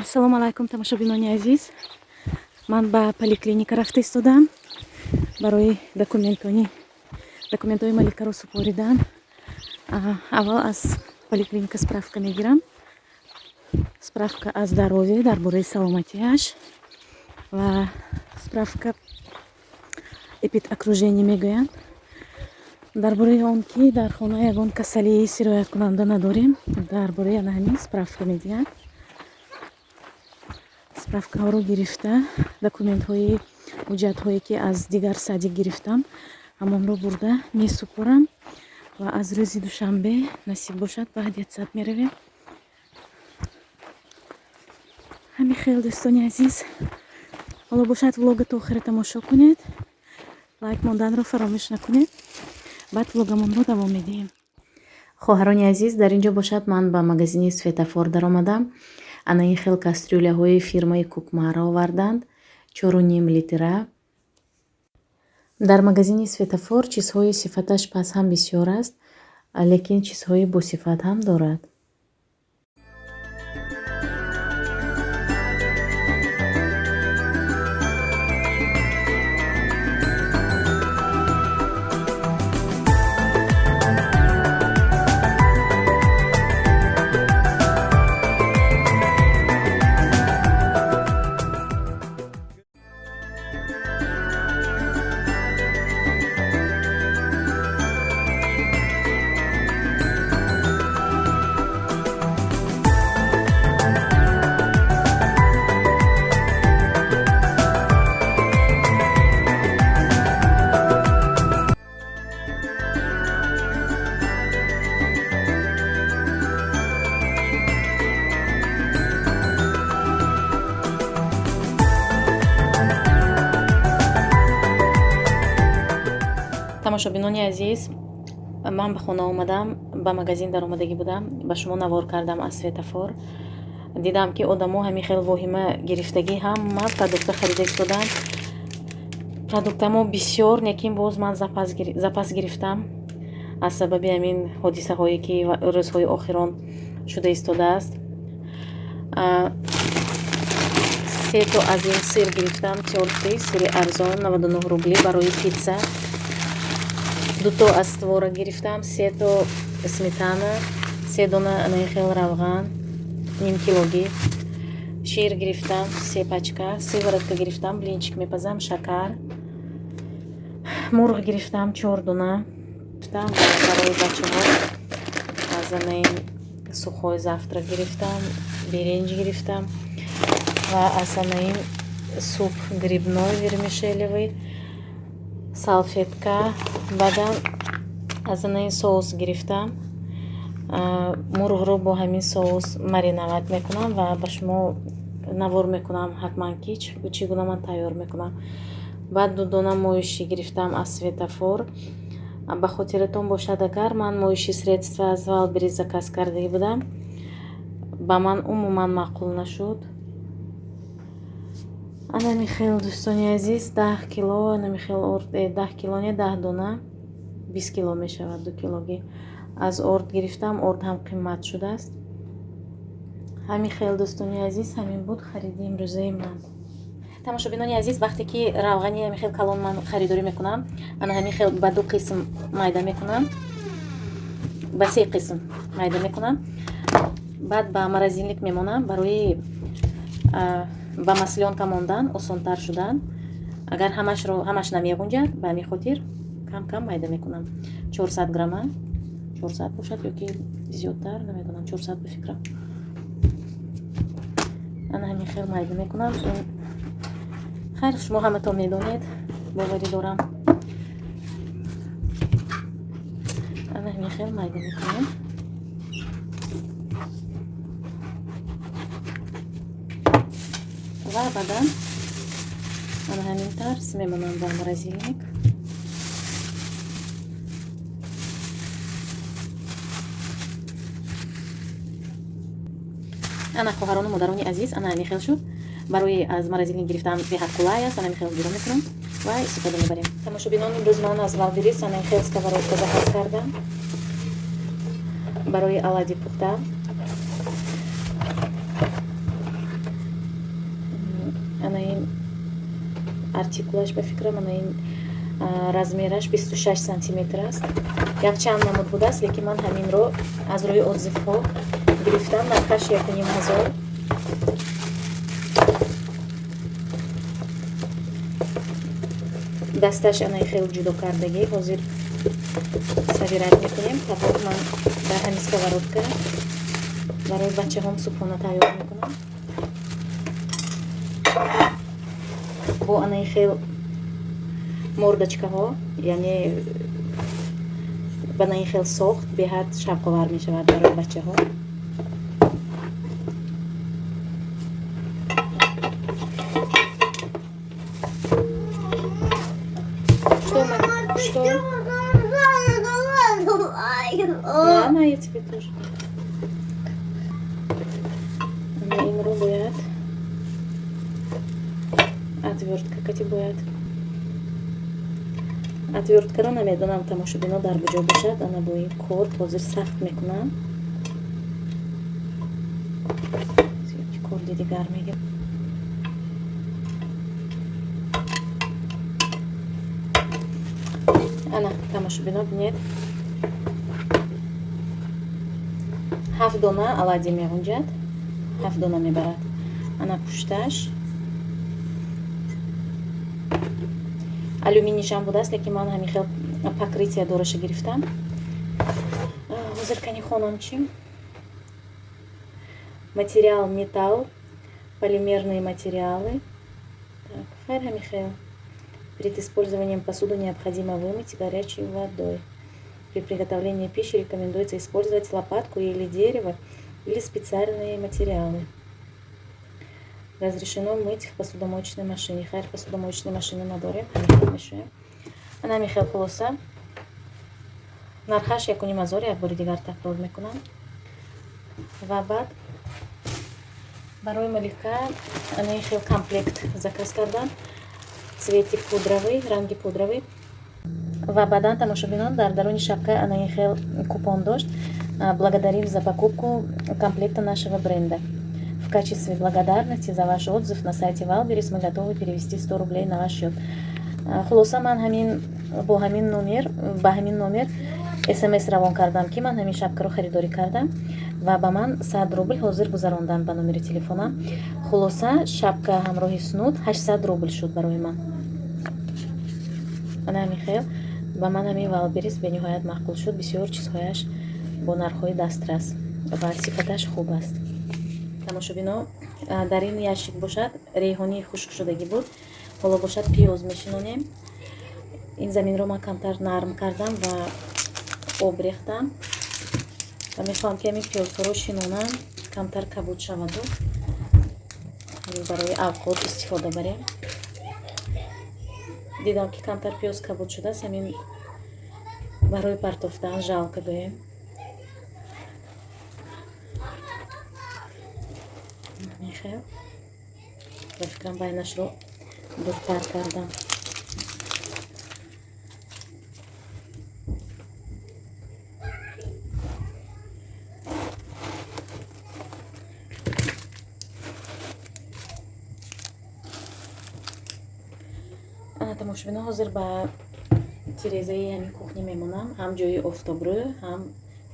Ассалому алайкум, тамошобинони азиз. Ман ба поликлиника рафта истодам барои документҳои маликаро супоридан. Аввал аз поликлиника справка мегирам. Справка аз здоровье дар бораи саломатиаш ва справка эпидокружение мегӯянд дар бораи он ки дар хона ягон касали сирояткунанда надорем. Дар бораи ҳамин справка медиҳанд. Справкаҳоро гирифта, документҳои ҳуҷҷатҳое ки аз дигар садик гирифтам ҳамонро бурда месупорам ва аз рӯзи душанбе насиб бошад ба детсад меравем. ҳами хел дӯстони азиз, ҳоло бошад влога то охира тамошо кунед, лайк монданро фаромӯш накунед. баъд влогамонро давом медиҳем. хоҳарони азиз, дар ин ҷо бошад ман ба магазини светофор даромадам. ана ин хел кастрюляҳои фирмаи кукмаро оварданд 4,5 литра. дар магазини светофор чизҳои сифаташ пас ҳам бисёр аст, лекин чизҳои босифат ҳам дорад. тамошобинони азиз, ман ба хона омадам, ба магазин даромадагӣ будам, ба шумо навор кардам аз светофор. Дидам ки одамо ҳамин хел воҳима гирифтагӣ ҳама продукта харида истоданд. Продуктамо бисёр, лекин боз ман запас гирифтам аз сабаби ҳамин ҳодисаҳое ки рӯзҳои охирон шуда истодааст. 3 то аз ин сир гирифтам, тёрти сири арзон 99 рубли барои питса. 2 то аз творог гирифтам, 3 то сметана, 3 дона анахел равған, ним килогӣ. Шир гирифтам 3 пачка, сиворотка гирифтам, блинчик мепазам, шакар. Мурғ гирифтам 4 дона. Гирифтам барои бачаҳо. Аз анаин сухой завтрак гирифтам, биринҷ гирифтам ва аз анаин суп грибной вермишелевый, салфетка. Баъдан аз анаин соус гирифтам. Мурғро бо ҳамин соус мариноват мекунам ва ба шумо навор мекунам ҳатман ки чӣ гуна ман тайёр мекунам. баъд 2 дона моишӣ гирифтам аз светофор. ба хотиратон бошад, агар ман моиши средства аз Валберис заказ кардаги будам, ба ман умуман маъқул нашуд. анами хел дӯстони азиз, 10 кило, анами хел 10 кило не 10 дона 20 кило мешавад, 2 килогӣ. аз орд гирифтам, орд ҳам қимат шудааст. ҳамин хел дӯстони азиз, ҳамин буд хариди имрӯзаи ман. тамошобинони азиз, вақте ки равғани ҳамин хел калон ман харидорӣ мекунам, ана ҳамин хел ба 2 қисм майда мекунам, ба 3 қисм майда мекунам. баъд ба морозилник мемонам барои ба маслёнка мондан осонтар шудан. агар ҳамаш намегунҷад, ба ҳамин хотир кам майда мекунам. 400 грамма, 400 бошад ёки зиёдтар, намедонам, 400 бификрам. ана ҳамин хел майда мекунам. хайр, шумо ҳаматон медонед, боварӣ дорам. ана ҳамин хел майда мекунам. ва баъдан ана ҳамин тарз мемонам дар морозилник. ана хоҳарону модарони азиз, ана ҳамин хел шуд. барои аз морозилник гирифтам беҳад қулай аст. ана ҳамин хел ҷудо мекунам ва истифода мебарем. тамошобинон, имрӯз ман аз Валберис ана ҳамин хел сковородка заказ кардам барои оладьи пухта. артикулаш ба фикрам ана ин размераш 26 сантиметр аст. Якчанд намуд будааст, лекин ман ҳаминро аз рӯи отзивҳо гирифтам. нархаш 1500. дасташ анаи хеле ҷудо кардагӣ. ҳозир савират мекунем. кабоб ман дар ҳамин сковородка барои бачаҳом субҳона тайёр мекунам. бо анаи хел мордачкаҳо, яъне ба анаи хел сохт беҳад шавқовар мешавад барои бачаҳо. Что? Мама, я тебе тоже. Инро бояд. Отвертка кати бояд. Отверткаро намедонам тамошобино дар куҷо бошад. Ана бо ин кор ҳозир сахт мекунам. Корди дигар мегирам. ана тамошобино бинед 7 дона оладьи меғунҷад. 7 дона мебарад. ана пушташ алюминишам будааст, лекин ман ҳамин хел покрытия дораша гирифтам. ҳозир кани хонам чим. Материал металл, полимерные материалы. Так, хайр ҳамин хел. Перед использованием посуду необходимо вымыть горячей водой. При приготовлении пищи рекомендуется использовать лопатку или дерево, или специальные материалы. Разрешено мыть в посудомоечной машине. Хайр посудомоечной машины надорем. Ана михел холоса. Нархаш 1500, як бори дигар такрор мекунам. Ва баъд барои малика ана хел комплект заказ кардам. Цвети пудровый, ранги пудровый. Ва баъдан тамошобинон дар даруни шапка ана хел купон дошт. Благодарим за покупку комплекта нашего бренда. В качестве благодарности за ваш отзыв на сайте Wildberries мы готовы перевести 100 рублей на ваш счет. Хулоса ман ба ҳамин номер смс равон кардам ки ман ҳамин шапкаро харидорӣ кардам ва ба ман 100 рубл ҳозир гузарондан ба номери телефонам. Хулоса шапка ҳамроҳи снуд 800 рубл шуд барои ман. ана ҳамин хел ба ман ҳамин Wildberries бениҳоят мақбул шуд. бисёр чизҳояш бо нархҳои дастрас ва сифаташ хуб аст. тамошобино дар ин ящик бошад рейҳони хушкшудагӣ буд. ҳоло бошад пиёз мешинонем. ин заминро ман камтар нарм кардам ва об рехтам ва мехоҳам ки ҳамин пиёзҳоро шинонам камтар кабуд шаваду барои авқот истифода барем. дидам ки камтар пиёз кабуд шудааст, ҳамин барои партофтан жалка доем. мехел ба фикрам байнашро дуртар кардам. тамошобино ҳозир ба тирезаи ҳамин кухня мемонам. ҳам ҷои офтобрӯ, ҳам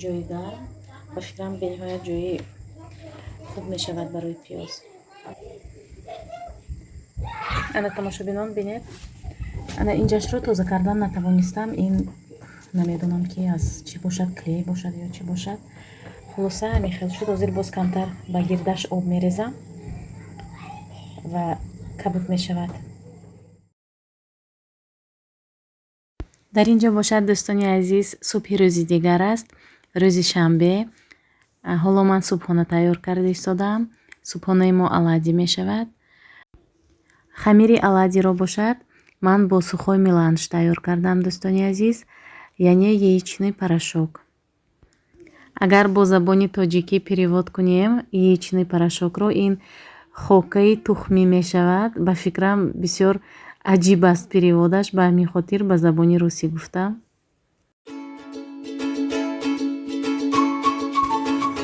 ҷои гарм. ба фикрам бениҳоят ҷои хуб мешавад барои пиёз. ана тамошобинон бинед. ана ин ҷашро тоза кардан натавонистам. ин намедонам ки аз чӣ бошад, клей бошад ё чӣ бошад. хулоса ҳамин хел шуд. ҳозир боз камтар ба гирдаш об мерезам ва кабуд мешавад. дар ин ҷо бошад дӯстони азиз, субҳи рӯзи дигар аст, рӯзи шанбе. ҳоло ман субҳона тайёр карда истодам. субҳонаи мо оладьи мешавад. хамири оладьиро бошад ман бо сухой меланж тайёр кардам дӯстони азиз, яъне яичный порошок. агар бо забони тоҷикӣ перевод кунем яичный порошокро, ин хокаи тухмӣ мешавад. ба фикрам бисёр аҷиб аст переводаш, ба ҳамин хотир ба забони русӣ гуфтам.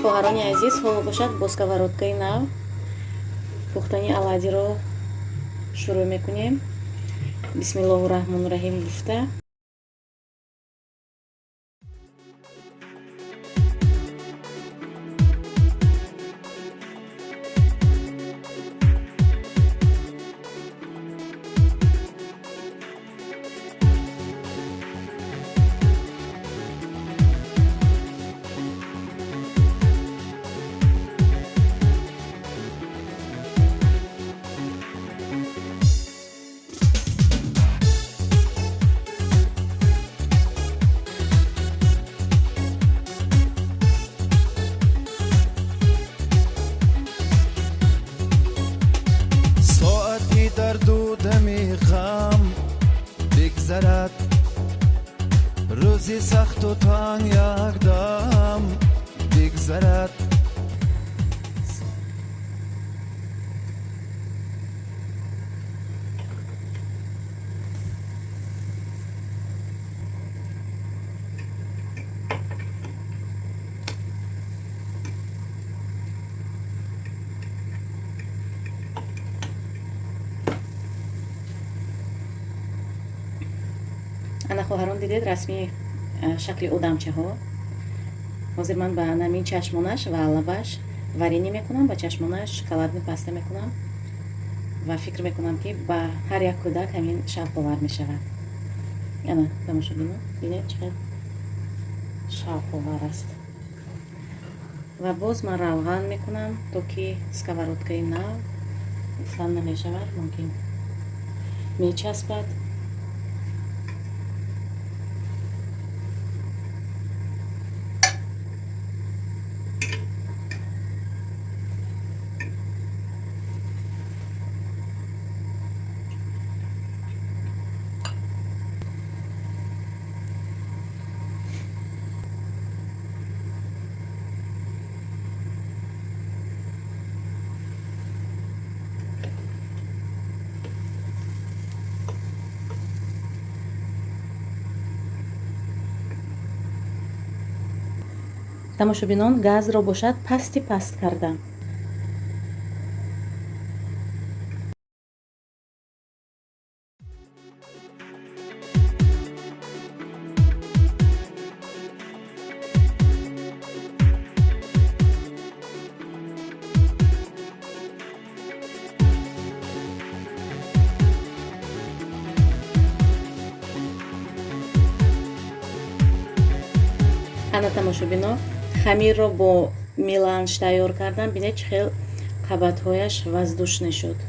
хоҳарони азиз, ҳоло бошад бо сковородкаи нав пухтани оладьиро шурӯъ мекунем. бисмиллоҳи роҳмони роҳим гуфта ساعتی در دودم غم بگذرد روزی سخت و تنگ یک دم بگذرد ана хоҳарон дидед расми шакли одамчаҳо. ҳозир ман ба намин чашмонаш ва лабаш варенӣ мекунам, ба чашмонаш шоколадни паста мекунам ва фикр мекунам ки ба ҳар як кӯдак ҳамин шавқовар мешавад. ана тамошо бинед, бинед чӣ қадр шавқовар аст. ва боз ман равған мекунам то ки сковородкаи нав гуфтан намешавад, мумкин мечаспад. тамошобинон, газро бошад пасти паст кардам. ана тамошобинон, хамирро бо меланж тайёр кардам. бинед чӣ хел қабатҳояш воздушне шуд.